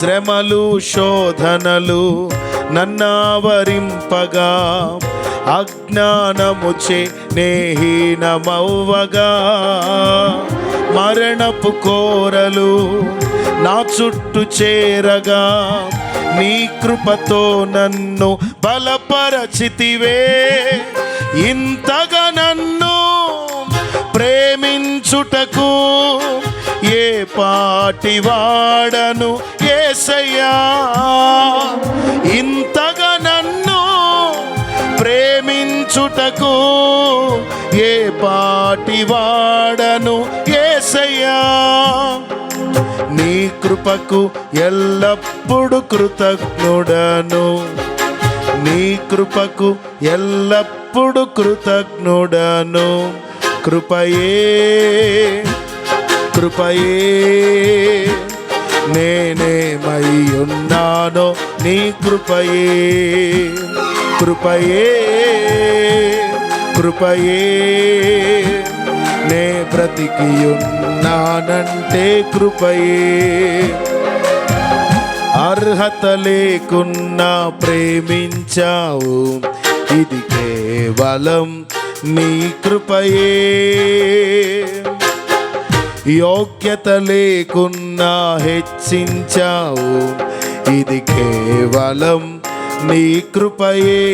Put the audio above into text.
శ్రమలు శోధనలు నన్నావరింపగా, అజ్ఞానముచే నేహీనమవ్వగా, మరణపు కోరలు నా చుట్టూ చేరగా, నీ కృపతో నన్ను బలపరచితివే. ఇంతగా నన్ను ప్రేమించుటకు ఏ పాటి వాడను యేసయ్యా. ఇంతగా నన్ను ప్రేమించుటకు ఏ పాటి వాడను యేసయ్యా. నీ కృపకు ఎల్లప్పుడు కృతజ్ఞుడను, నీ కృపకు ఎల్లప్పుడు కృతజ్ఞుడను. కృపయే కృపయే నేనేమై ఉన్నానో నీ కృపయే. కృపయే కృపయే నే బ్రతికి ఉన్నానంటే కృపయే. అర్హత లేకున్నా ప్రేమించావు, ఇది కేవలం నీ కృపయే. యోగ్యత లేకున్నా హెచ్చించావు, ఇది కేవలం నీ కృపయే.